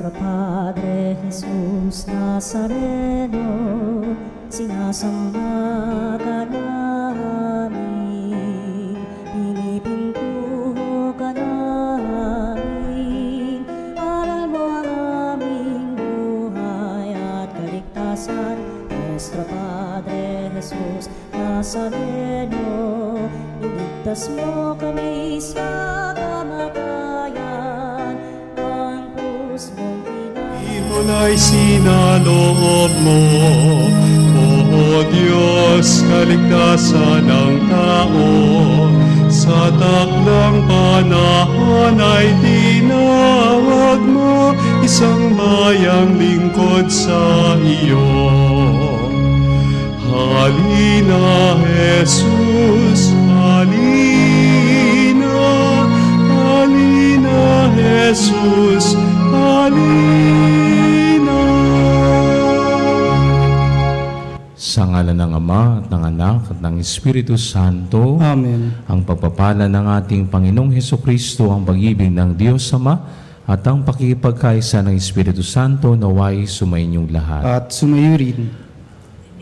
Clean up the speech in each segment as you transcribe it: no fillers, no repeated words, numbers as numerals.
Nuestro Padre Jesus Nazareno, sinasamba ka namin, pinipintuho ka namin, aral mo ang aming buhay at kaligtasan. Nuestro Padre Jesus Nazareno, iligtas mo kami sa kamatayan, ang krus mong Imuna'y sinaloob mo, O Diyos, kaligtasan ng tao. Sa takdang panahon ay tinawag mo isang bayang lingkod sa iyo. Halina, Jesus, halina, halina, Jesus, halina. Sa ngalan ng Ama at ng Anak at ng Espiritu Santo. Amen. Ang pagpapala ng ating Panginoong Hesukristo, ang pag-ibig ng Diyos Ama, at ang pakikipagkaisa ng Espiritu Santo naway sumainyong lahat. At sumayo rin.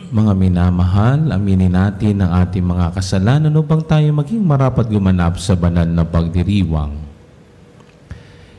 Mga minamahal, aminin natin ang ating mga kasalanan upang tayo maging marapat gumanap sa banal na pagdiriwang.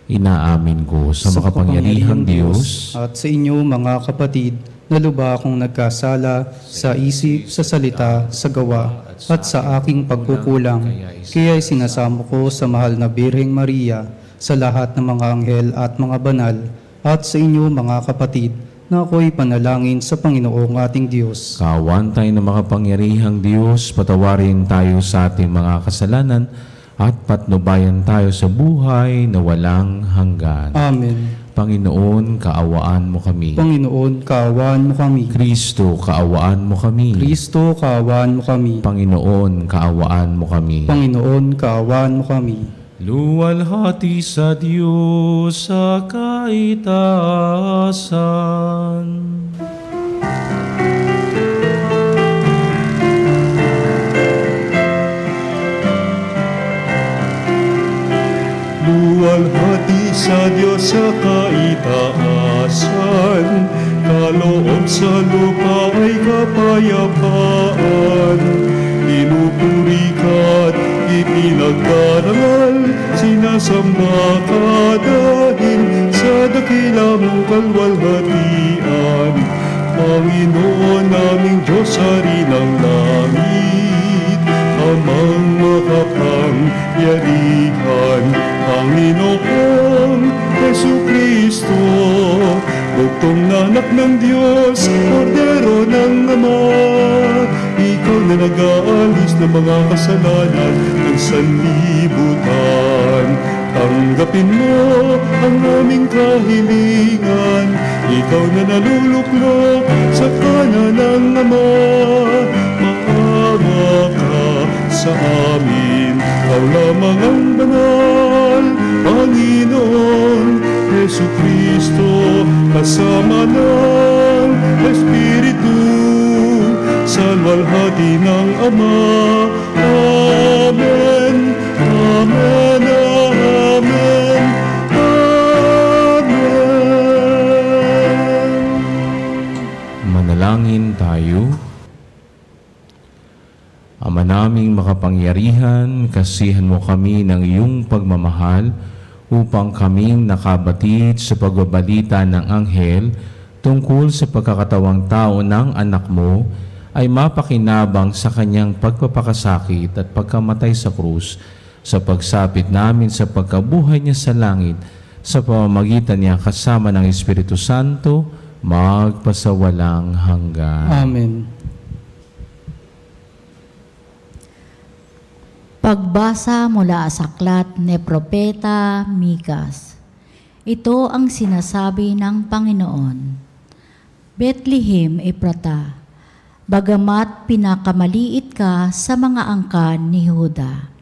Inaamin ko sa makapangyarihang Diyos at sa inyo mga kapatid, na lubha akong nagkasala sa isip, sa salita, sa gawa, at sa aking pagkukulang. Kaya'y sinasamo ko sa mahal na Birheng Maria, sa lahat ng mga anghel at mga banal, at sa inyo mga kapatid, na ako'y panalangin sa Panginoong ating Diyos. Kaawaan tayo ng makapangyarihang Diyos, patawarin tayo sa ating mga kasalanan, at patnubayan tayo sa buhay na walang hanggan. Amen. Panginoon, kaawaan mo kami. Panginoon, kaawaan mo kami. Kristo, kaawaan mo kami. Kristo, kaawaan mo kami. Panginoon, kaawaan mo kami. Panginoon, kaawaan mo kami. Luwalhati sa Diyos sa kaitaasan. Luwalhati sa Diyos sa kaitaasan, kaloob sa lupa ay kapayapaan. Pinupuri ka't ipinagdarangal, sinasamba ka dahil sa dakila mong kalwalhatian. Panginoon naming Diyos, Hari ng langit, Amang makapangyarihan, Panginoong Hesukristo, bugtong na anak ng Diyos, kordero ng Ama. Ikaw na nag-aalis ng mga kasalanan ng sanlibutan. Tanggapin mo ang aming kahilingan, ikaw na naluluklok sa kanan ng Ama. Maawa ka sa amin, ikaw lamang ang banal, Panginoon Hesukristo, kasama ng Espiritu, sa luwalhati ng Ama. Amen, amen, amen, amen. Manalangin tayo. Ama naming makapangyarihan, kasihan mo kami ng iyong pagmamahal upang kaming nakabatid sa pagbabalita ng anghel tungkol sa pagkakatawang tao ng anak mo ay mapakinabang sa kanyang pagpapakasakit at pagkamatay sa krus, sa pagsapit namin sa pagkabuhay niya sa langit, sa pamamagitan niya kasama ng Espiritu Santo, magpasawalang hanggan. Amen. Pagbasa mula sa aklat ni Propeta Mikas. Ito ang sinasabi ng Panginoon. Bethlehem Ephrata, bagamat pinakamaliit ka sa mga angkan ni Huda,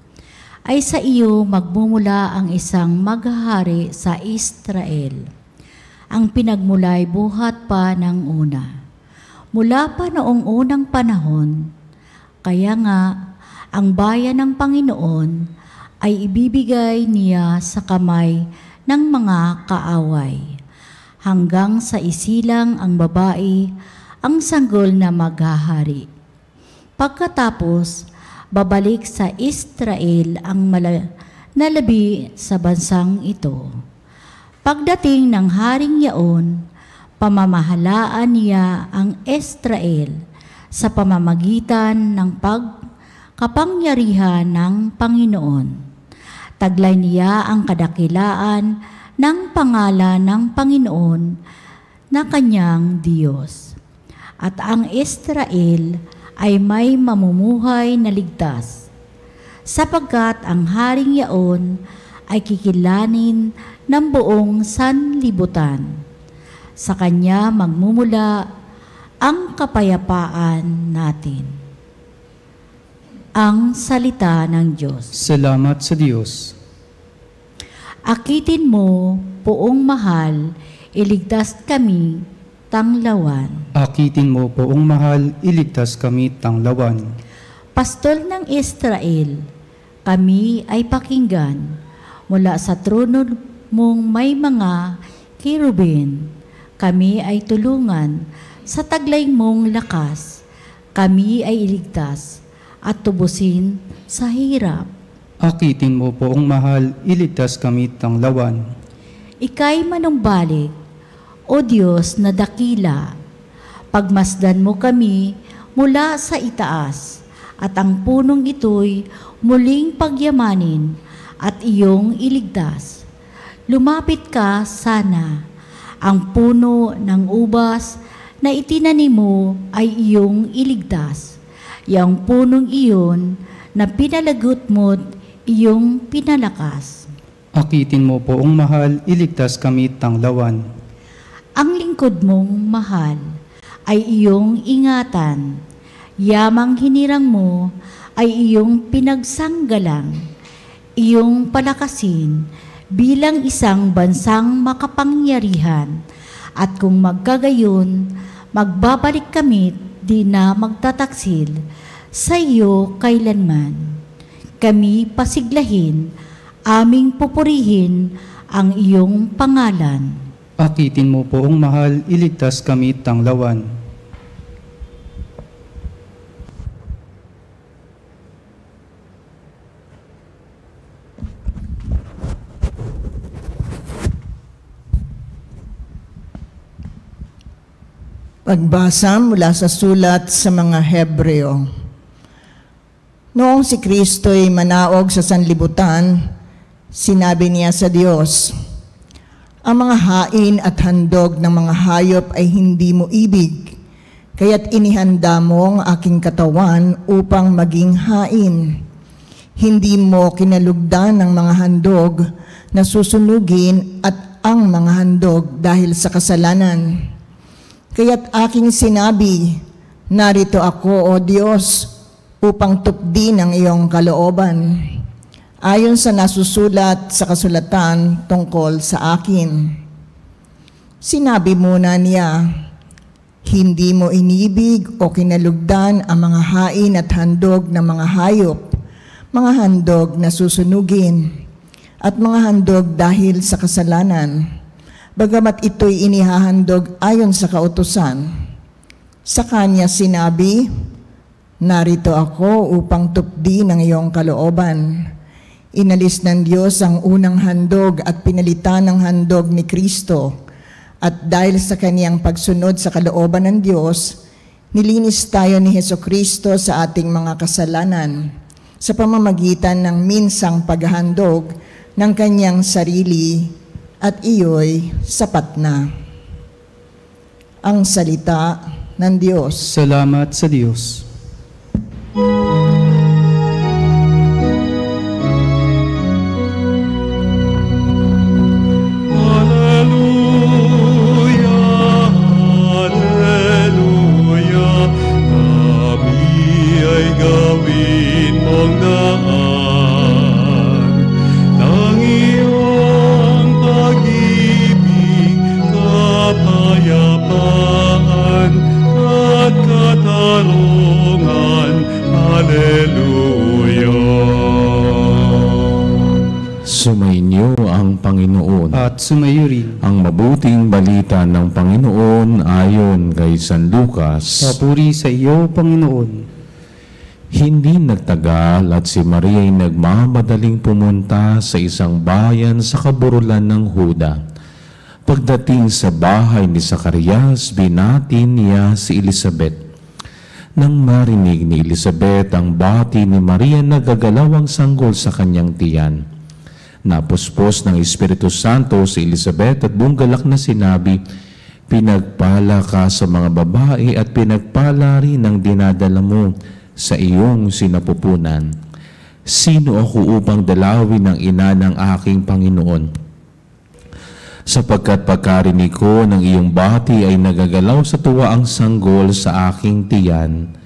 ay sa iyo magmumula ang isang maghahari sa Israel. Ang pinagmulay buhat pa ng una. Mula pa noong unang panahon, kaya nga ang bayan ng Panginoon ay ibibigay niya sa kamay ng mga kaaway. hanggang sa isilang ang babae ang sanggol na maghahari. Pagkatapos, babalik sa Israel ang nalabi sa bansang ito. Pagdating ng haring yaon, pamamahalaan niya ang Israel sa pamamagitan ng pagkapangyarihan ng Panginoon. Taglay niya ang kadakilaan ng pangalan ng Panginoon na kanyang Diyos. At ang Israel ay may mamumuhay na ligtas, sapagkat ang haring yaon ay kikilanin ng buong sanlibutan. Sa kanya magmumula ang kapayapaan natin. Ang salita ng Diyos. Salamat sa Diyos. Akitin mo, poong mahal, iligtas kami, tanglawan. Akitin mo, poong mahal, iligtas kami, tanglawan. Pastol ng Israel, kami ay pakinggan. Mula sa trono mong may mga kirubin, kami ay tulungan. Sa taglay mong lakas, kami ay iligtas at tubusin sa hirap. Akitin mo, poong mahal, iligtas kami, tanglawan. Ika'y manumbalik, O Diyos na dakila. Pagmasdan mo kami mula sa itaas, at ang punong ito'y muling pagyamanin at iyong iligtas. Lumapit ka sana, ang puno ng ubas na itinanim mo ay iyong iligtas. Yang punong iyon na pinalagot mo't iyong pinalakas. Akitin mo, poong mahal, iligtas kami, tanglawan. Ang lingkod mong mahal ay iyong ingatan. Yamang hinirang mo ay iyong pinagsanggalang. Iyong palakasin bilang isang bansang makapangyarihan. At kung magkagayon, magbabalik kami di na magtataksil sa iyo kailanman. Kami pasiglahin, aming pupurihin ang iyong pangalan. Akitin mo, poong mahal, iligtas kami, tanglawan. Pagbasa mula sa sulat sa mga Hebreo. Noong si Kristo'y manaog sa sanlibutan, sinabi niya sa Diyos, "Ang mga hain at handog ng mga hayop ay hindi mo ibig, kaya't inihanda mo ang aking katawan upang maging hain. Hindi mo kinalugdan ng mga handog na susunugin at ang mga handog dahil sa kasalanan. Kaya't aking sinabi, narito ako, O Diyos, upang tupdin ang iyong kalooban, ayon sa nasusulat sa kasulatan tungkol sa akin." Sinabi muna niya, "Hindi mo inibig o kinalugdan ang mga hain at handog ng mga hayop, mga handog na susunugin, at mga handog dahil sa kasalanan, bagamat ito'y inihahandog ayon sa kautusan. Sa kanya sinabi, narito ako upang tupdin ang iyong kalooban." Inalis ng Diyos ang unang handog at pinalitan ng handog ni Kristo. At dahil sa kaniyang pagsunod sa kalooban ng Diyos, nilinis tayo ni Hesukristo sa ating mga kasalanan sa pamamagitan ng minsang paghahandog ng kanyang sarili, at iyo'y sapat na. Ang salita ng Diyos. Salamat sa Diyos. Sumainyo ang Panginoon At sumayo rin ang mabuting balita Ayon kay San Lucas, Papuri sa iyo, Panginoon. hindi nagtagal at si Maria ay nagmamadaling pumunta sa isang bayan sa kaburulan ng Huda. Pagdating sa bahay ni Zacarias, binatin niya si Elizabeth. Nang marinig ni Elizabeth ang bati ni Maria, nagagalaw ang sanggol sa kanyang tiyan. Napuspos ng Espiritu Santo si Elizabeth at buong galak na sinabi, "Pinagpala ka sa mga babae at pinagpala rin ang dinadala mo sa iyong sinapupunan. Sino ako upang dalawin ang ina ng aking Panginoon? Sapagkat pagkarinig ko ng iyong bati ay nagagalaw sa tuwa ang sanggol sa aking tiyan.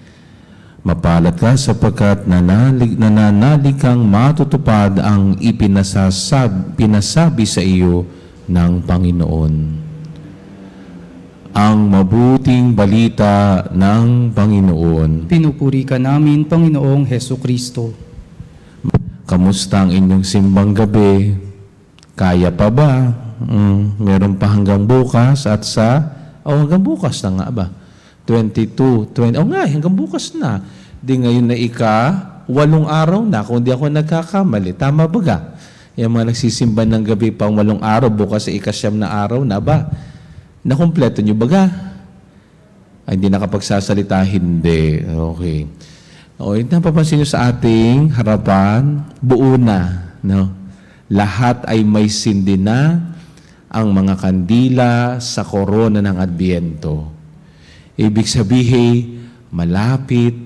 Mapalad ka sapagkat nananalig kang matutupad ang pinasabi sa iyo ng Panginoon." Ang mabuting balita ng Panginoon. Pinupuri ka namin, Panginoong Hesukristo. Kamusta ang inyong simbang gabi? Kaya pa ba? Meron pa hanggang bukas at hanggang bukas na nga ba? 22, 20, hanggang bukas na. Di ngayon na 8 araw na, kung di ako nagkakamali. Tama ba ga? Yung mga nagsisimba ng gabi pang 8 araw, bukas ay 9 na araw na ba? Nakumpleto nyo baga? Ay, hindi nakapagsasalita? Hindi. Okay. O, napapansin nyo sa ating harapan, buo na. No? Lahat ay may sindi na ang mga kandila sa korona ng Adbyento. Ibig sabihin, malapit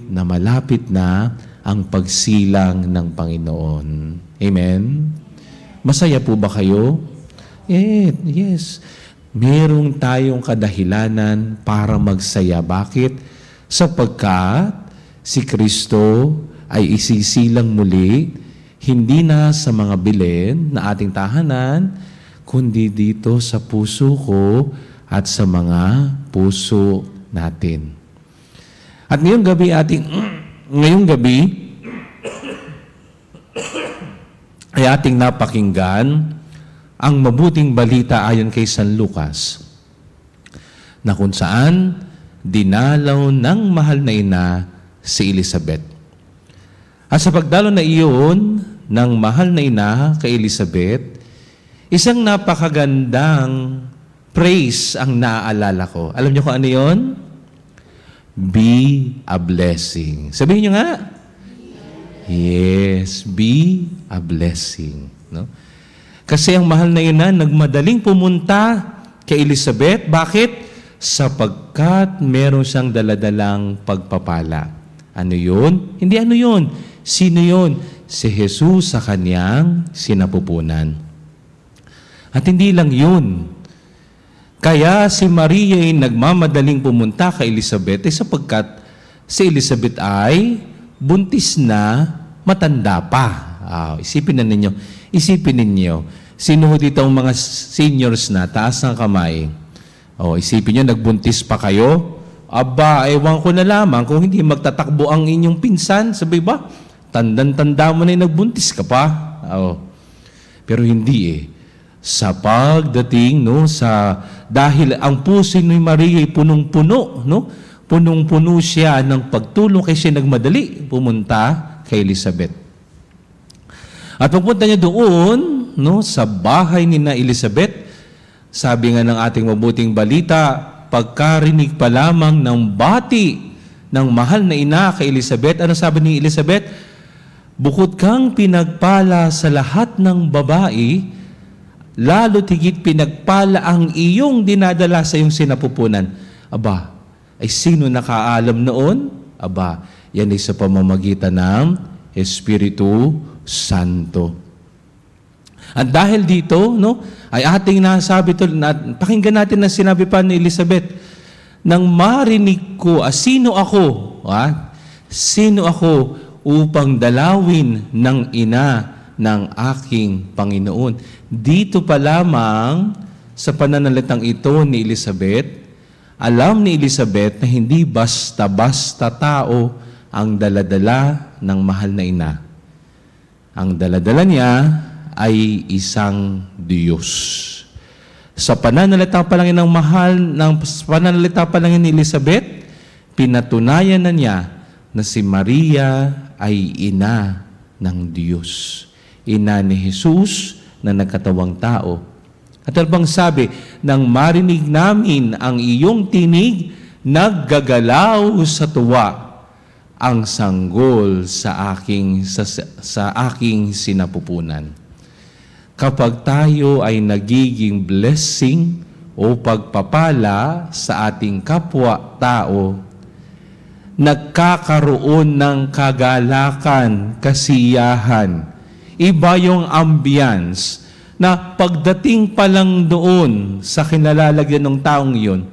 na ang pagsilang ng Panginoon. Amen? Masaya po ba kayo? Yes. Merong tayong kadahilanan para magsaya. Bakit? Sapagkat si Kristo ay isisilang muli, hindi na sa mga bilin na ating tahanan, kundi dito sa puso ko at sa mga puso natin. At ngayong gabi ay ating napakinggan ang mabuting balita ayon kay San Lucas, na kung saan dinalaw ng mahal na ina si Elizabeth. At sa pagdalo na iyon ng mahal na ina kay Elizabeth, isang napakagandang praise ang naaalala ko. Alam niyo kung ano yun? Be a blessing. Sabihin niyo nga. Yes, be a blessing. No? Kasi ang mahal na ina nagmadaling pumunta kay Elizabeth. Bakit? Sapagkat meron siyang daladalang pagpapala. Ano yun? Hindi ano yun. Sino yun? Si Jesus sa kanyang sinapupunan. At hindi lang yun. Kaya si Maria ay nagmamadaling pumunta kay Elizabeth sapagkat si Elizabeth ay buntis na, matanda pa. Isipin ninyo, sino dito ang mga seniors na, taas ng kamay? Isipin nyo, nagbuntis pa kayo? Aba, ewan ko na lamang kung hindi magtatakbo ang inyong pinsan. Sabi ba, tandang-tanda mo na yung nagbuntis ka pa. Pero hindi Sa pagdating, dahil ang puso ni Maria ay punong-puno, punong-puno siya ng pagtulong kaya siya nagmadali pumunta kay Elizabeth. At pagpunta niya doon, sa bahay ni na Elizabeth, sabi nga ng ating mabuting balita, pagkarinig pa lamang ng bati ng mahal na ina kay Elizabeth, ano sabi ni Elizabeth? Bukod kang pinagpala sa lahat ng babae, lalo tigit pinagpala ang iyong dinadala sa iyong sinapupunan. Aba, ay sino nakaalam noon? Aba, yan ay sa pamamagitan ng Espiritu Santo. At dahil dito, ay ating nasabi ito, pakinggan natin na sinabi pa ni Elizabeth, nang marinig ko, sino ako? Sino ako upang dalawin ng ina ng aking Panginoon? Dito pa lamang sa pananalitang ito ni Elizabeth, alam ni Elizabeth na hindi basta-basta tao ang daladala ng mahal na ina. Ang daladala niya ay isang Diyos. Sa pananalita pa lang ng pananalita pa lang ni Elizabeth, pinatunayan na niya na si Maria ay ina ng Diyos. Ina ni Jesus na nagkatawang tao. At ano bang sabi? Nang marinig namin ang iyong tinig, naggagalaw sa tuwa ang sanggol sa aking sinapupunan. Kapag tayo ay nagiging blessing o pagpapala sa ating kapwa-tao, nagkakaroon ng kagalakan, kasiyahan. Iba yung ambience na pagdating pa lang doon sa kinalalagyan ng taong yun,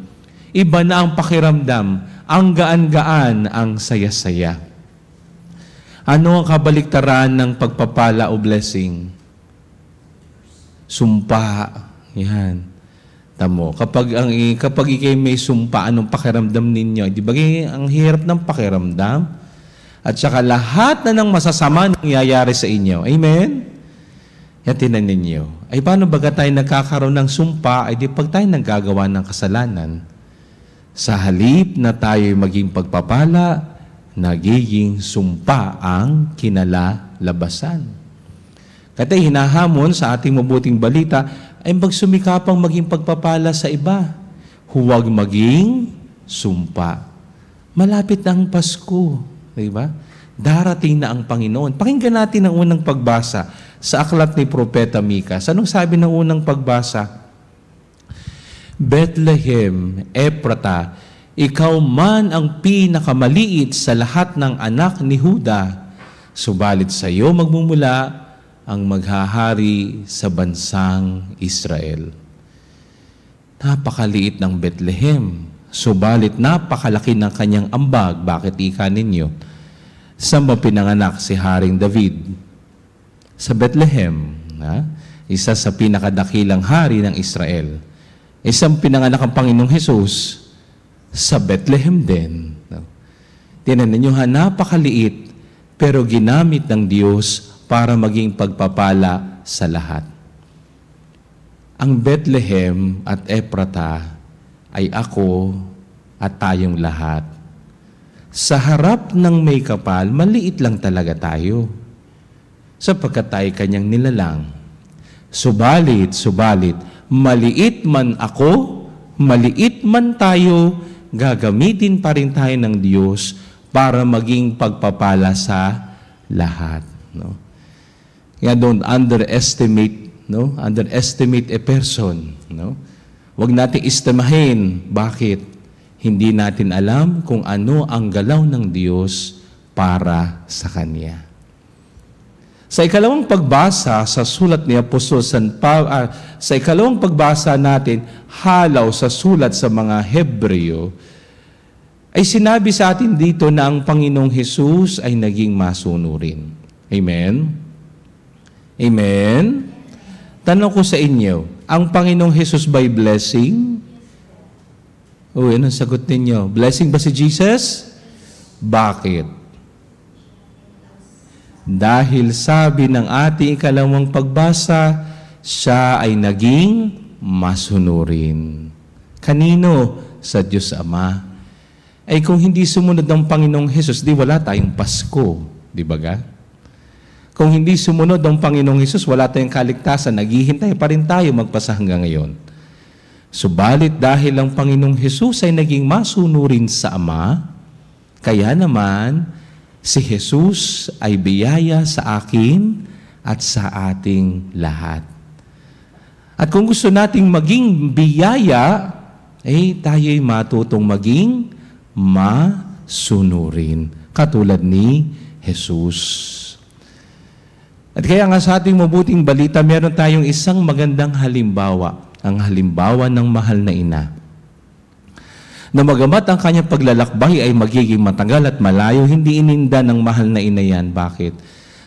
iba na ang pakiramdam, ang gaan-gaan, ang saya-saya. Ano ang kabaliktaran ng pagpapala o blessing? Sumpa. Yan. Tamo. Kapag ikay may sumpa, anong pakiramdam ninyo? Di ba ang hirap ng pakiramdam? At saka lahat na ng masasama nangyayari sa inyo. Amen? Yan tinan ninyo. Ay paano baga tayo nagkakaroon ng sumpa? Ay di pag tayo naggagawa ng kasalanan, sa halip na tayo maging pagpapala, nagiging sumpa ang kinalalabasan. Kaya hinahamon sa ating mabuting balita ay magsumikapang maging pagpapala sa iba. Huwag maging sumpa. Malapit na ang Pasko. Diba? Darating na ang Panginoon. Pakinggan natin ang unang pagbasa sa aklat ni Propeta Micas. Anong sabi ng unang pagbasa? Bethlehem, Ephrata, ikaw man ang pinakamaliit sa lahat ng anak ni Huda, subalit sa iyo magmumula ang maghahari sa bansang Israel. Napakaliit ng Bethlehem, subalit napakalaki ng kanyang ambag. Bakit ika ninyo? Saan ba pinanganak si Haring David? Sa Bethlehem, isa sa pinakadakilang hari ng Israel. Isang pinanganak ang Panginoong Hesus sa Bethlehem din. Tinan ninyo, napakaliit, pero ginamit ng Diyos para maging pagpapala sa lahat. Ang Bethlehem at Ephrata ay ako at tayong lahat. Sa harap ng may kapal, maliit lang talaga tayo, sapagkat tayo kanyang nilalang. Subalit, maliit man ako, maliit man tayo, gagamitin pa rin tayo ng Diyos para maging pagpapala sa lahat. No? Kaya don't underestimate, underestimate a person. No? Huwag natin estimahin. Bakit? Hindi natin alam kung ano ang galaw ng Diyos para sa Kanya. Sa ikalawang pagbasa sa sulat ni Apostol sa ikalawang pagbasa natin, halaw sa sulat sa mga Hebreo, ay sinabi sa atin dito na ang Panginoong Hesus ay naging masunurin. Amen? Amen? Tanong ko sa inyo, ang Panginoong Hesus ba'y blessing? Anong sagot ninyo? Blessing ba si Jesus? Bakit? Dahil sabi ng ating ikalawang pagbasa, siya ay naging masunurin. Kanino? Sa Diyos Ama. Ay kung hindi sumunod ng Panginoong Hesus, di wala tayong Pasko. Di ba ga? Kung hindi sumunod ng Panginoong Hesus, wala tayong kaligtasan. Naghihintay pa rin tayo magpasa hanggang ngayon. Subalit dahil ang Panginoong Hesus ay naging masunurin sa Ama, kaya naman si Hesus ay biyaya sa akin at sa ating lahat. At kung gusto nating maging biyaya, tayo'y matutong maging masunurin, katulad ni Hesus. At kaya nga sa ating mabuting balita, meron tayong isang magandang halimbawa, ang halimbawa ng mahal na ina. Na magamat ang kanyang paglalakbay ay magiging matagal at malayo, hindi ininda ng mahal na ina yan. Bakit?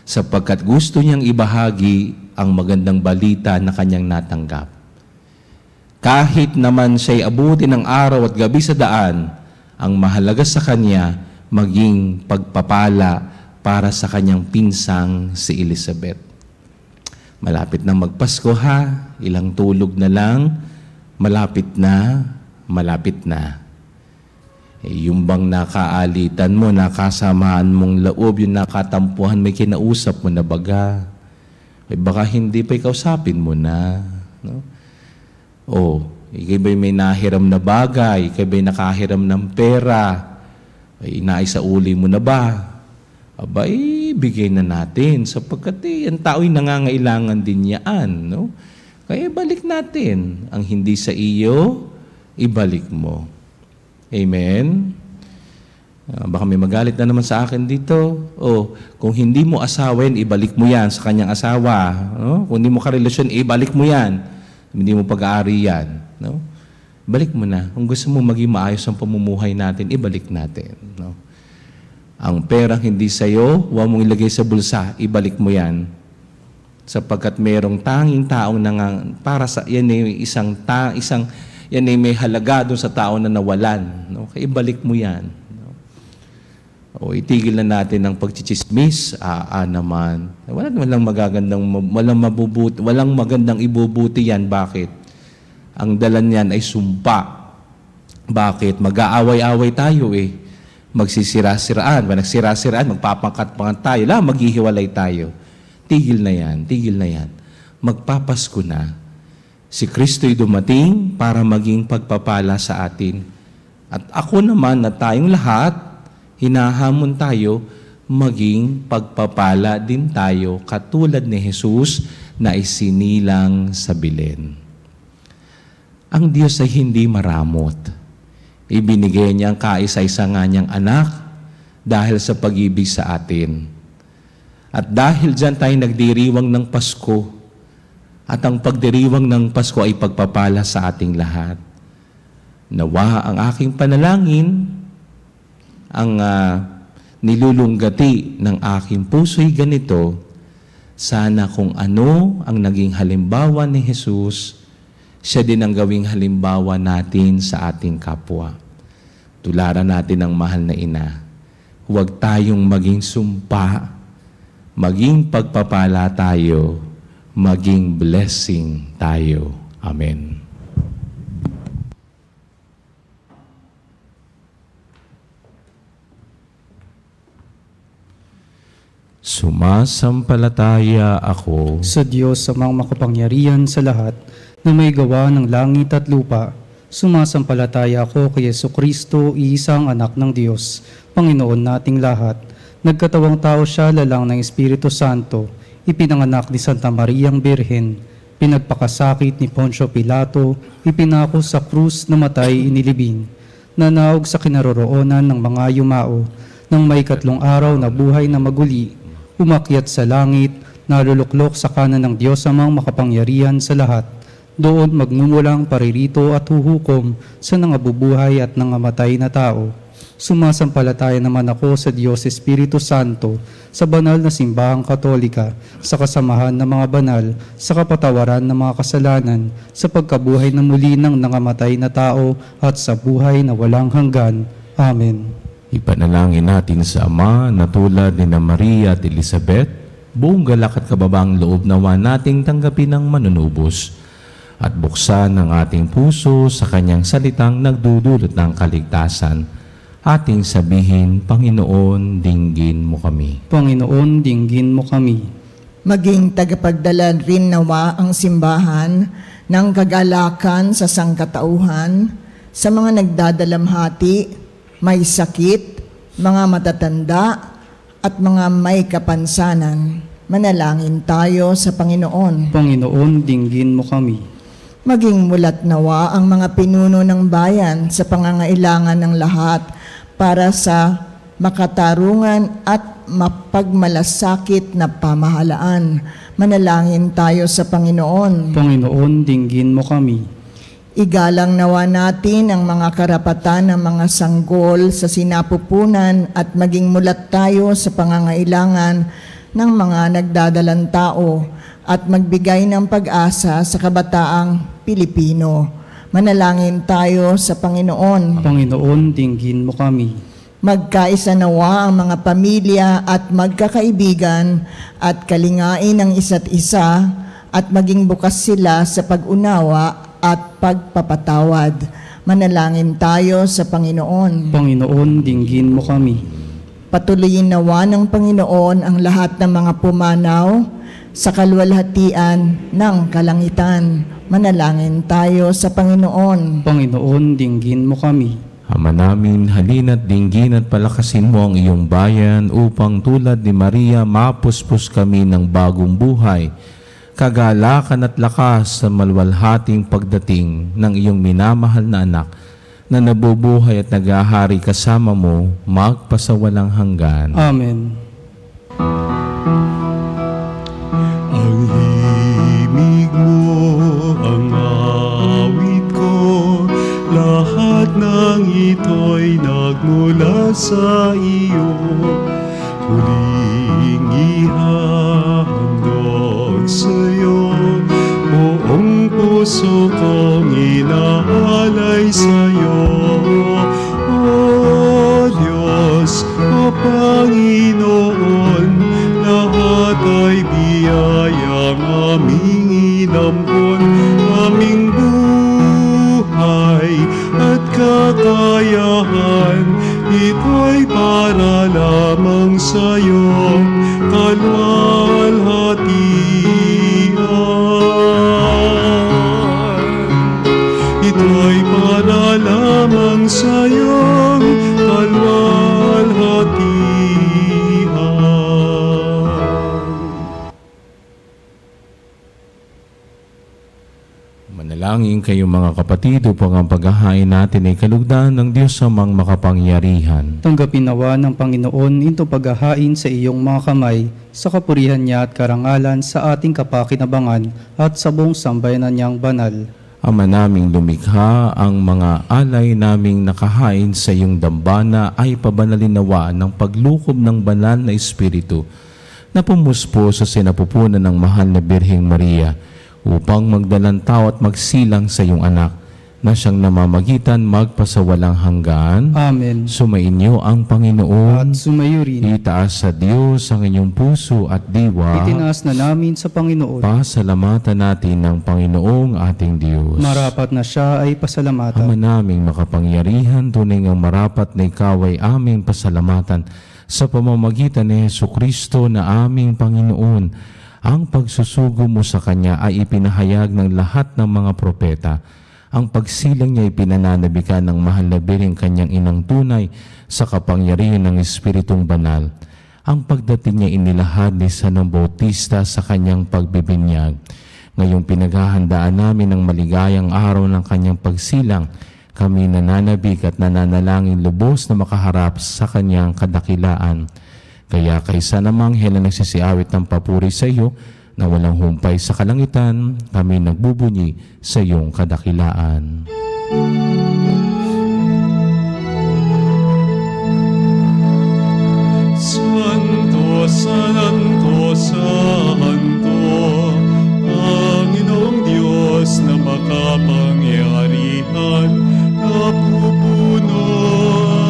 Sapagkat gusto niyang ibahagi ang magandang balita na kanyang natanggap. Kahit naman siya'y abutin ng araw at gabi sa daan, ang mahalaga sa kanya maging pagpapala para sa kanyang pinsang si Elizabeth. Malapit na magpasko ha, ilang tulog na lang, malapit na, malapit na. Yung bang nakaalitan mo, nakasamahan mong loob, yung nakatampuhan, may kinausap mo na baga. Baka hindi pa ikausapin mo na. No? Ikay ba'y may nahiram na bagay? Ikay ba'y nakahiram ng pera? Inaisauli mo na ba? Bigay na natin sapagkat ang tao'y nangangailangan din yan. No? Kaya balik natin. Ang hindi sa iyo, ibalik mo. Amen? Baka may magalit na naman sa akin dito. Kung hindi mo asawin, ibalik mo yan sa kanyang asawa. No? Kung hindi mo karelasyon, ibalik mo yan. Hindi mo pag-aari yan. No? Balik mo na. Kung gusto mo maging maayos ang pamumuhay natin, ibalik natin. No? Ang perang hindi sa'yo, huwag mong ilagay sa bulsa, ibalik mo yan. Sapagkat mayroong tanging taong para sa yan ay yan ay may halaga doon sa tao na nawalan. No? Kaya ibalik mo yan. No? Itigil na natin ang pagchichismis. Naman. Walang magandang ibubuti yan. Bakit? Ang dala niyan ay sumpa. Bakit? Mag-aaway-aaway tayo Magsisira-siraan. Nagsira-siraan, magpapangkat-pangkat tayo. Maghihiwalay tayo. Tigil na yan. Tigil na yan. Magpapasko na. Si Kristo'y dumating para maging pagpapala sa atin. At ako naman na tayong lahat, hinahamon tayo, maging pagpapala din tayo katulad ni Jesus na isinilang sa Belen. Ang Diyos ay hindi maramot. Ibinigay niya ang kaisa-isa nga niyang anak dahil sa pag-ibig sa atin. At dahil dyan tayo nagdiriwang ng Pasko, at ang pagdiriwang ng Pasko ay pagpapala sa ating lahat. Nawa ang aking panalangin, ang nilulunggati ng aking puso'y ganito, sana kung ano ang naging halimbawa ni Jesus, siya din ang gawing halimbawa natin sa ating kapwa. Tularan natin ang mahal na ina. Huwag tayong maging sumpa, maging pagpapala tayo, maging blessing tayo. Amen. Sumasampalataya ako sa Diyos amang makapangyarihan sa lahat na may gawa ng langit at lupa. Sumasampalataya ako kay Jesucristo, iisang anak ng Diyos, Panginoon nating lahat. Nagkatawang tao siya lalang ng Espiritu Santo, ipinanganak ni Santa Mariang Birhen, pinagpakasakit ni Poncio Pilato, ipinako sa krus na matay inilibing, nanaog sa kinaroroonan ng mga yumao, nang may 3 araw na buhay na maguli, umakyat sa langit, naluluklok sa kanan ng Diyos amang makapangyarihan sa lahat. Doon magmumulang paririto at huhukom sa nangabubuhay at nangamatay na tao. Sumasampalataya naman ako sa Diyos Espiritu Santo, sa banal na simbahang katolika, sa kasamahan ng mga banal, sa kapatawaran ng mga kasalanan, sa pagkabuhay na muli ng nangamatay na tao, at sa buhay na walang hanggan. Amen. Ipanalangin natin sa Ama na tulad ni Maria at Elizabeth, buong galak at kababang loob nawa nating tanggapin ng manunubos at buksan ang ating puso sa kanyang salitang nagdudulot ng kaligtasan. Ating sabihin, Panginoon, dinggin mo kami. Panginoon, dinggin mo kami. Maging tagapagdala rin nawa ang simbahan ng kagalakan sa sangkatauhan, sa mga nagdadalamhati, may sakit, mga matatanda, at mga may kapansanan. Manalangin tayo sa Panginoon. Panginoon, dinggin mo kami. Maging mulat nawa ang mga pinuno ng bayan sa pangangailangan ng lahat para sa makatarungan at mapagmalasakit na pamahalaan. Manalangin tayo sa Panginoon. Panginoon, dinggin mo kami. Igalang nawa natin ang mga karapatan ng mga sanggol sa sinapupunan at maging mulat tayo sa pangangailangan ng mga nagdadalang tao at magbigay ng pag-asa sa kabataang Pilipino. Manalangin tayo sa Panginoon. Panginoon, dinggin mo kami. Magkaisa nawa ang mga pamilya at magkakaibigan at kalingain ang isa't isa at maging bukas sila sa pag-unawa at pagpapatawad. Manalangin tayo sa Panginoon. Panginoon, dinggin mo kami. Patuloyin nawa ng Panginoon ang lahat ng mga pumanaw sa kaluwalhatian ng kalangitan. Manalangin tayo sa Panginoon. Panginoon, dinggin mo kami. Ama namin, halina't dinggin at palakasin mo ang iyong bayan upang tulad ni Maria mapuspos kami ng bagong buhay, kagalakan at lakas sa maluwalhating pagdating ng iyong minamahal na anak na nabubuhay at naghahari kasama mo magpasawalang hanggan. Amen. Ang himig mo, ang awit ko, lahat ng ito'y nagmula sa iyo. Huling ihahandog sa'yo, buong puso kong inaalay sa'yo. O Diyos, o Panginoon, lahat ay biyayang aming inampon, aming buhay at kakayahan, ito'y para lamang sa'yo, kalwalhatian. Ito'y para lamang sa'yo, kalwalhatian. Manalangin kayong mga kapatid upang ang paghahain natin ay kalugdan ng Diyos Amang makapangyarihan. Tanggapin nawa ng Panginoon ito paghahain sa iyong mga kamay, sa kapurihan niya at karangalan sa ating kapakinabangan at sa buong sambayanan niyang banal. Ama naming lumikha, ang mga alay naming nakahain sa iyong dambana ay pabanalin nawa ng paglukob ng banal na Espiritu na pumuspo sa sinapupunan ng mahal na Birheng Maria upang magdalantaw at magsilang sa iyong anak na siyang namamagitan magpasawalang hanggan. Amen. Sumainyo ang Panginoon. At sumayo rin. Itaas sa Diyos ang inyong puso at diwa. Itinaas na namin sa Panginoon. Pasalamatan natin ng Panginoong ating Diyos. Marapat na siya ay pasalamatan. Ama naming makapangyarihan, tunay ngang marapat na ikaw ay aming pasalamatan sa pamamagitan ni Jesucristo na aming Panginoon. Ang pagsusugo mo sa Kanya ay ipinahayag ng lahat ng mga propeta. Ang pagsilang niya ay pinananabikan ng mahal na Birheng Kanyang inang tunay sa kapangyarihan ng Espiritong Banal. Ang pagdating niya inilahad ni San Bautista sa kanyang pagbibinyag. Ngayong pinaghahandaan namin ang maligayang araw ng kanyang pagsilang, kami nananabik at nananalangin lubos na makaharap sa kanyang kadakilaan. Kaya kaysa namang hela nagsisiawit ng papuri sa iyo na walang humpay sa kalangitan, kami nagbubunyi sa iyong kadakilaan. Santo, Santo, Santo, Panginoong Diyos na makapangyarihan, napupuno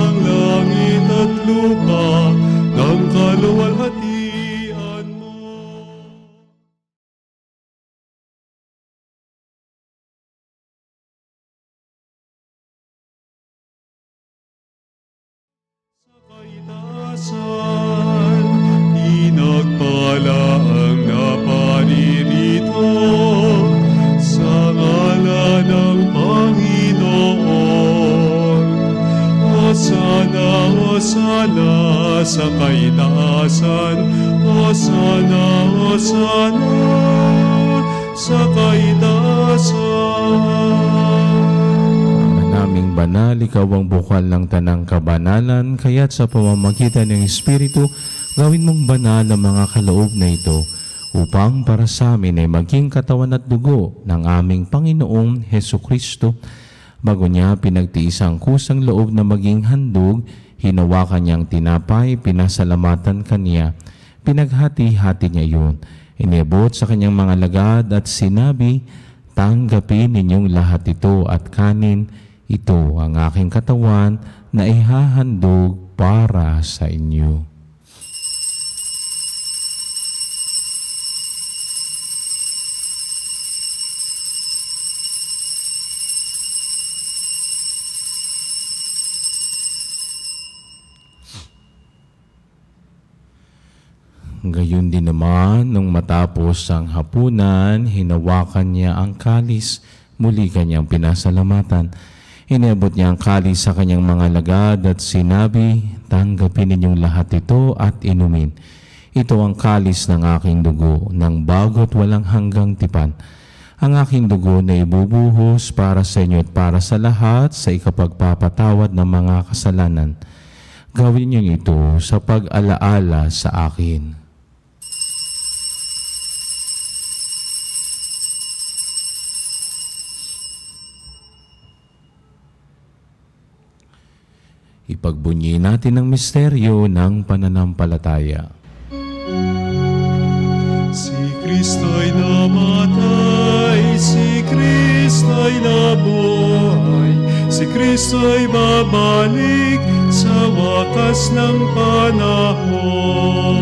ang langit at lupa ng kaluwalhatian mo. Sa kaitaasan, pinagpala ang naparirito sa ngalan ng Panginoon. Hosana, Hosana sa kaitaasan, Hosana, Hosana sa kaitaasan. Naming banal, ikaw ang bukal ng tanang kabanalan, kaya't sa pamamagitan ng Espiritu, gawin mong banal ang mga kaloob na ito, upang para sa amin ay maging katawan at dugo ng aming Panginoong Hesukristo. Bago niya pinagtiis ang kusang loob na maging handog, hinawakan niyang tinapay, pinasalamatan kaniya, pinaghati-hati niya iyon, inibot sa kanyang mga lagad at sinabi, tanggapin ninyong lahat ito at kanin, ito ang aking katawan na ihahandog para sa inyo. Gayon din naman, nung matapos ang hapunan, hinawakan niya ang kalis, muli kanyang pinasalamatan. Inabot niya ang kalis sa kanyang mga lagad at sinabi, "Tanggapin ninyong lahat ito at inumin. Ito ang kalis ng aking dugo, ng bago't walang hanggang tipan. Ang aking dugo na ibubuhos para sa inyo at para sa lahat sa ikapagpapatawad ng mga kasalanan. Gawin niyo ito sa pag-alaala sa akin." Ipagbunyi natin ang misteryo ng pananampalataya. Si Kristo'y namatay, si Kristo'y nabuhay, si Kristo'y babalik sa wakas ng panahon.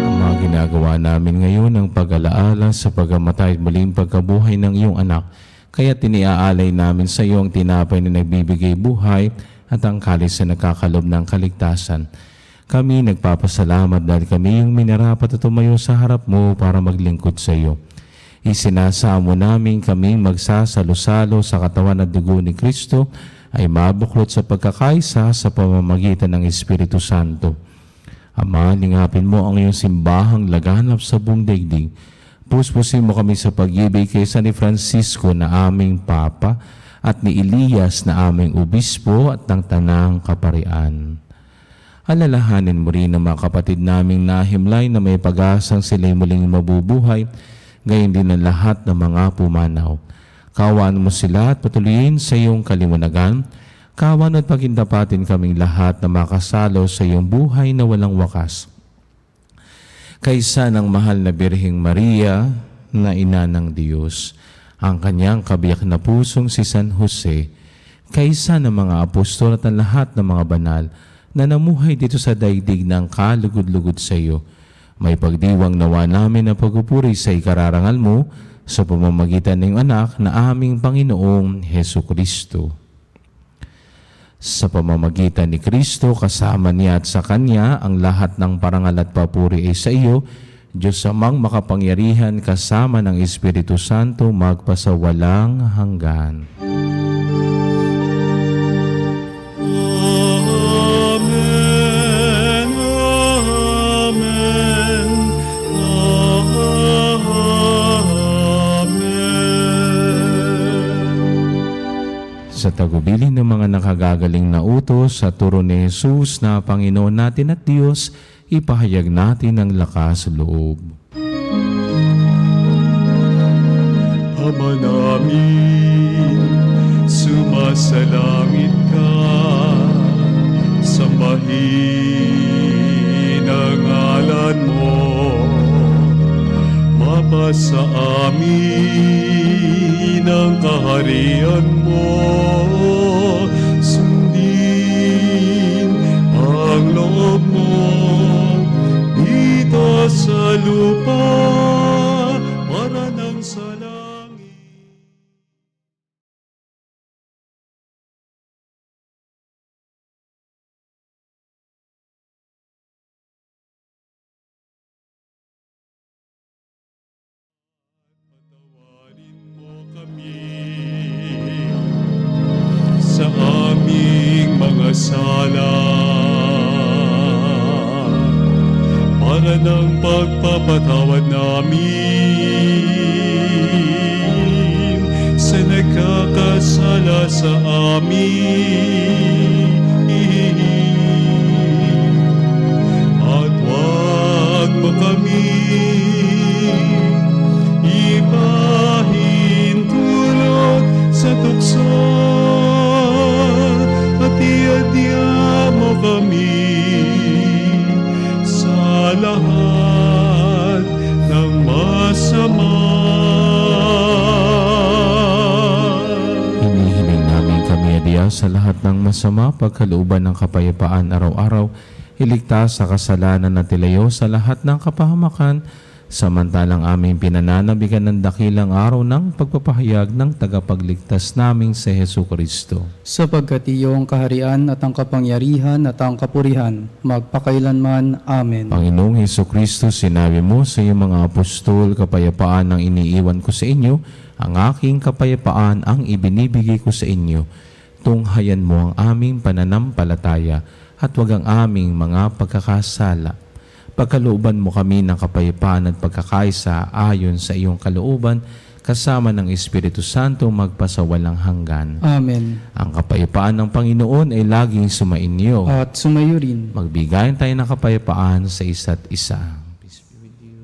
Ang mga ginagawa namin ngayon ang pag-alaala sa pagkamatay at muling pagkabuhay ng iyong anak, kaya tiniaalay namin sa iyo ang tinapay na nagbibigay buhay at ang kalis na nakakalob ng kaligtasan. Kami nagpapasalamat dahil kami yung minarapat at tumayo sa harap mo para maglingkod sa iyo. Isinasamo namin kaming magsasalo-salo sa katawan at dugo ni Kristo ay mabuklod sa pagkakaisa sa pamamagitan ng Espiritu Santo. Ama, lingapin mo ang iyong simbahang laganap sa buong daigdig. Puspusin mo kami sa pag-ibig kay San Francisco na aming Papa at ni Elias na aming Obispo at ng Tanang Kaparian. Alalahanin mo rin ang mga kapatid naming nahimlay na may pag-asang sila'y muling mabubuhay, gayon din ang lahat ng mga pumanaw. Kaawaan mo sila at patuloyin sa iyong kaliwanagan. Kaawaan at pagindapatin kaming lahat na makasalo sa iyong buhay na walang wakas. Kaysa ng mahal na Birheng Maria na ina ng Diyos, ang kanyang kabiyak na pusong si San Jose, kaysa ng mga apostol at ang lahat ng mga banal na namuhay dito sa daigdig ng kalugod-lugod sa iyo, may pagdiwang nawa namin na pagpupuri sa ikararangal mo sa pamamagitan ng anak na aming Panginoong Hesukristo. Sa pamamagitan ni Kristo, kasama niya at sa Kanya, ang lahat ng parangal at papuri ay sa iyo, Diyos amang makapangyarihan kasama ng Espiritu Santo magpasawalang hanggan. Amen, amen, amen. Sa tagubilin ng mga nakagagaling na utos sa turo ni Jesus na Panginoon natin at Diyos, ipahayag natin ang lakas loob. Ama namin, sumasalangit ka, sambahin ang ngalan mo, mapasa amin ang kaharian mo, sundin ang loob mo dito sa lupa para nang sa langit. Patawarin mo kami sa aming mga sala, para ng pagpapatawad namin sa nagkakasala sa amin. At wag mo kami ipahintulot sa tukso, at iadya mo kami sa lahat ng masama. Hinihiling namin kami adya sa lahat ng masama, pagkalooban ng kapayapaan araw-araw, iligtas sa kasalanan at ilayo sa lahat ng kapahamakan, samantalang aming pinananabigan ng dakilang araw ng pagpapahayag ng tagapagligtas naming si Hesu Kristo. Sapagkat iyong kaharian at ang kapangyarihan at ang kapurihan, magpakailanman. Amen. Panginoong Hesu Kristo, sinabi mo sa iyong mga apostol, kapayapaan ang iniiwan ko sa inyo, ang aking kapayapaan ang ibinibigay ko sa inyo. Tunghayan mo ang aming pananampalataya at wag ang aming mga pagkakasala. Pagkalooban mo kami ng kapayapaan at pagkakaisa ayon sa iyong kalooban, kasama ng Espiritu Santo magpasawalang hanggan. Amen. Ang kapayapaan ng Panginoon ay laging sumainyo. At sumayo rin. Magbigayan tayo ng kapayapaan sa isa't isa. Peace be with you.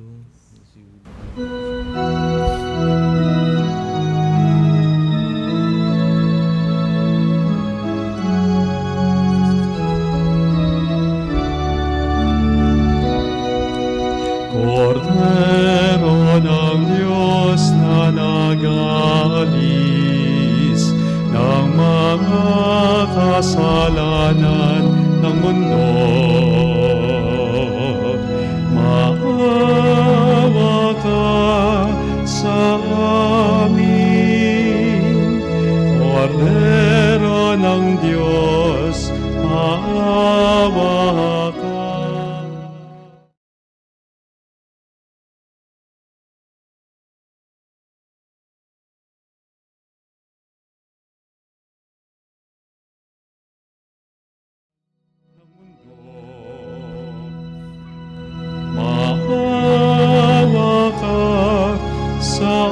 Kordero ng Diyos na nag-aalis ng mga kasalanan ng mundo, maawa ka sa amin. Kordero ng Diyos, maawa ka. Maawa ka sa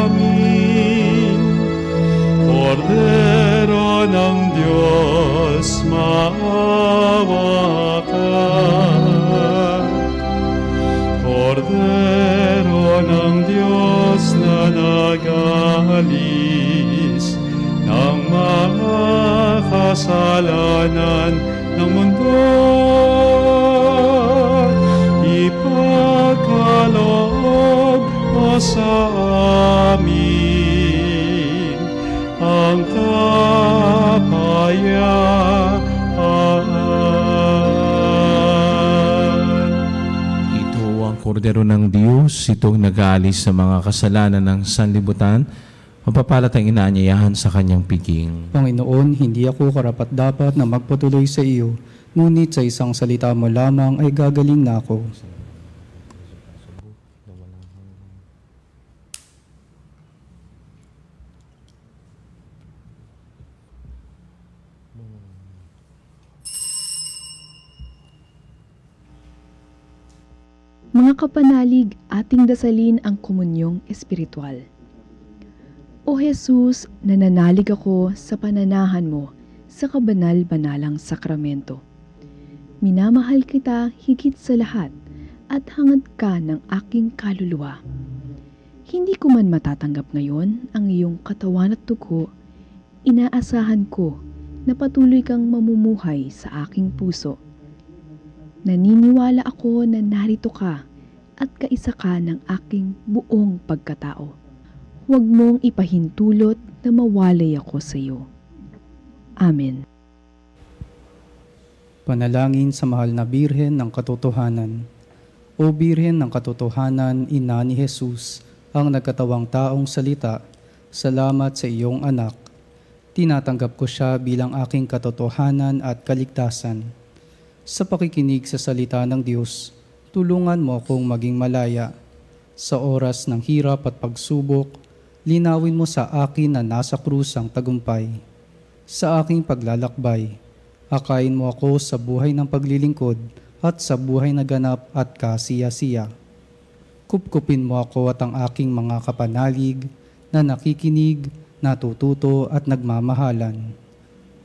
amin. Kordero ng Diyos, maawa ka. Kordero ng Diyos na nag-aalis ng mga kasalanan ng mundo, ipagkaloob mo sa amin ang kapayapaan. Ito ang kordero ng Diyos, itong nag-aalis sa mga kasalanan ng sanlibutan. Mapapalat ang inaanyayahan sa kanyang piging. Panginoon, hindi ako karapat-dapat na magpatuloy sa iyo, ngunit sa isang salita mo lamang ay gagaling na ako. Mga kapanalig, ating dasalin ang komunyong espiritual. O Jesus, nananalig ako sa pananahan mo sa kabanal-banalang sakramento. Minamahal kita higit sa lahat at hangad ka ng aking kaluluwa. Hindi ko man matatanggap ngayon ang iyong katawan at dugo, inaasahan ko na patuloy kang mamumuhay sa aking puso. Naniniwala ako na narito ka at kaisa ka ng aking buong pagkatao. Huwag mong ipahintulot na mawalay ako sa iyo. Amen. Panalangin sa mahal na Birhen ng Katotohanan. O Birhen ng Katotohanan, Ina ni Jesus, ang nagkatawang taong salita, salamat sa iyong anak. Tinatanggap ko siya bilang aking katotohanan at kaligtasan. Sa pakikinig sa salita ng Diyos, tulungan mo akong maging malaya. Sa oras ng hirap at pagsubok, linawin mo sa akin na nasa krus ang tagumpay. Sa aking paglalakbay, akayin mo ako sa buhay ng paglilingkod at sa buhay na ganap at kasiya-siya. Kupkupin mo ako at ang aking mga kapanalig na nakikinig, natututo at nagmamahalan.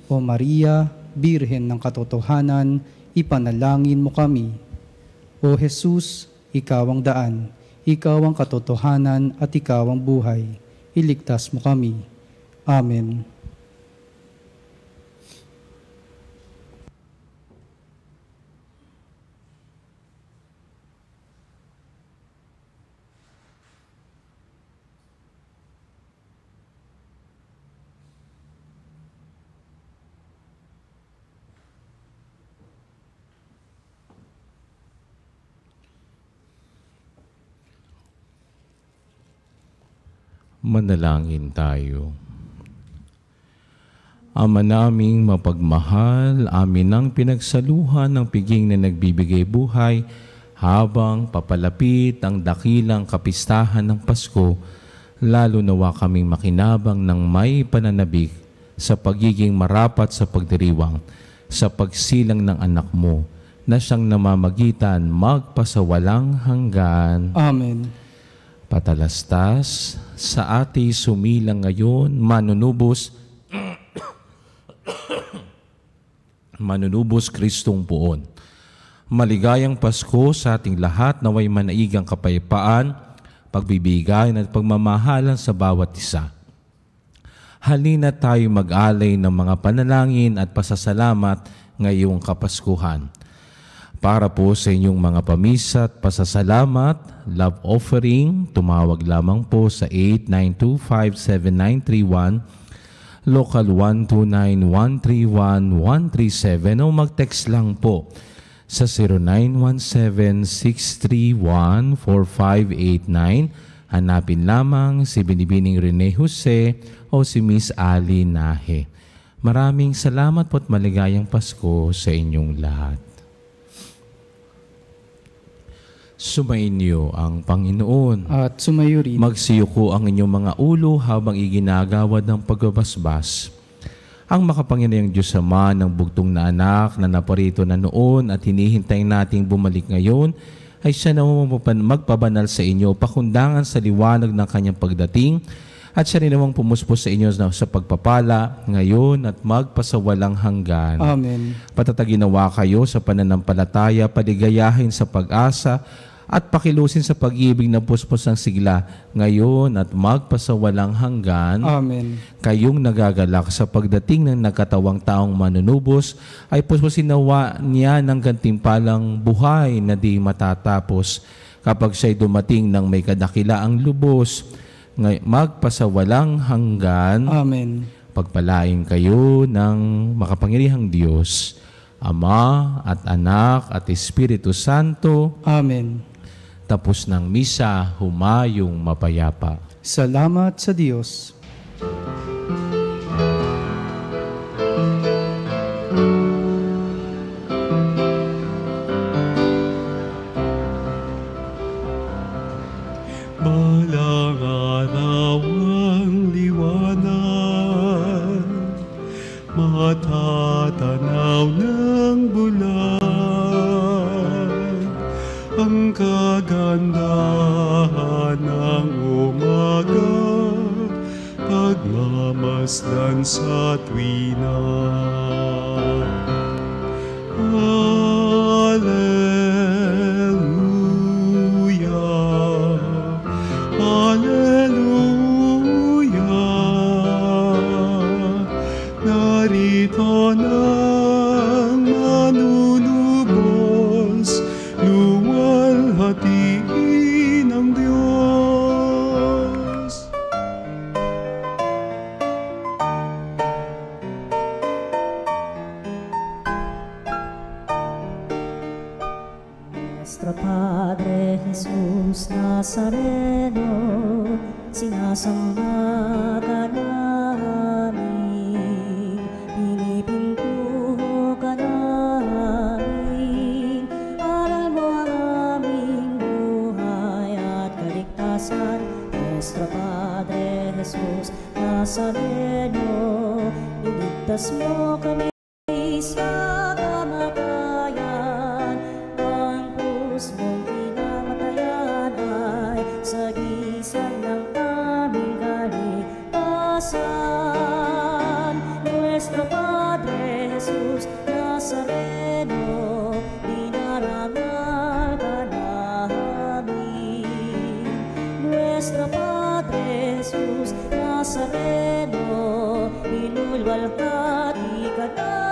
O Maria, Birhen ng Katotohanan, ipanalangin mo kami. O Jesus, ikaw ang daan, ikaw ang katotohanan at ikaw ang buhay. Iligtas mo kami. Amen. Manalangin tayo. Ama naming mapagmahal, amin ang pinagsaluhan ng piging na nagbibigay buhay habang papalapit ang dakilang kapistahan ng Pasko, lalo nawa kaming makinabang ng may pananabik sa pagiging marapat sa pagdiriwang, sa pagsilang ng anak mo, na siyang namamagitan magpasawalang hanggan. Amen. Patalastas sa ati sumilang ngayon, manunubos Kristong puon. Maligayang Pasko sa ating lahat, naway manaigang kapayapaan, pagbibigayan at pagmamahalan sa bawat isa. Halina tayo mag-alay ng mga panalangin at pasasalamat ngayong Kapaskuhan. Para po sa inyong mga pamisa at pasasalamat, love offering, tumawag lamang po sa 8925-7931, local 129-131-137 o mag-text lang po sa 0917-631-4589. Hanapin lamang si Binibining Rene Jose o si Miss Ali Nahe. Maraming salamat po at maligayang Pasko sa inyong lahat. Sumainyo ang Panginoon. At sumayo rin. Magsiyuko ang inyong mga ulo habang iginagawad ng pagbabasbas. Ang makapangyarihang Diyos Ama ng bugtong na anak na naparito na noon at hinihintay nating bumalik ngayon, ay siya na magpabanal sa inyo, pakundangan sa liwanag ng kanyang pagdating, at siya rin namang pumuspos sa inyo sa pagpapala ngayon at magpasawalang hanggan. Amen. Patataginawa kayo sa pananampalataya, paligayahin sa pag-asa, at pakilusin sa pag-ibig na puspos ng sigla ngayon at magpasawalang hanggan. Amen. Kayong nagagalak sa pagdating ng nagkatawang taong manunubos, ay puspusin nawa niya ng gantimpalang buhay na di matatapos kapag siya'y dumating ng may kadakilaang lubos, magpasawalang hanggan. Amen. Pagpalain kayo ng makapangyarihang Diyos, Ama at Anak at Espiritu Santo. Amen. Tapos ng misa, humayong mapayapa. Salamat sa Diyos. Balang araw ang liwanag, matatanaw ng bulan, ang kagandahan ng umaga, pagmamasdan sa tuwina. Narito ng manunubos, luwalhatiin ang Diyos. Nuestro Padre Jesus Nazareno, sinasamba ka namin, pinipintuho ka namin, aral mo ang aming buhay at kaligtasan. Nuestro Padre Jesus Nazareno, iligtas mo kami sa kamatayan, ang krus mong pinamatayan ay sagisag ng aming kaligtasan. Nuestro Padre Jesus Nazareno, dinarangal ka namin. Nuestro Padre Jesus Nazareno, inulwalhati ka namin.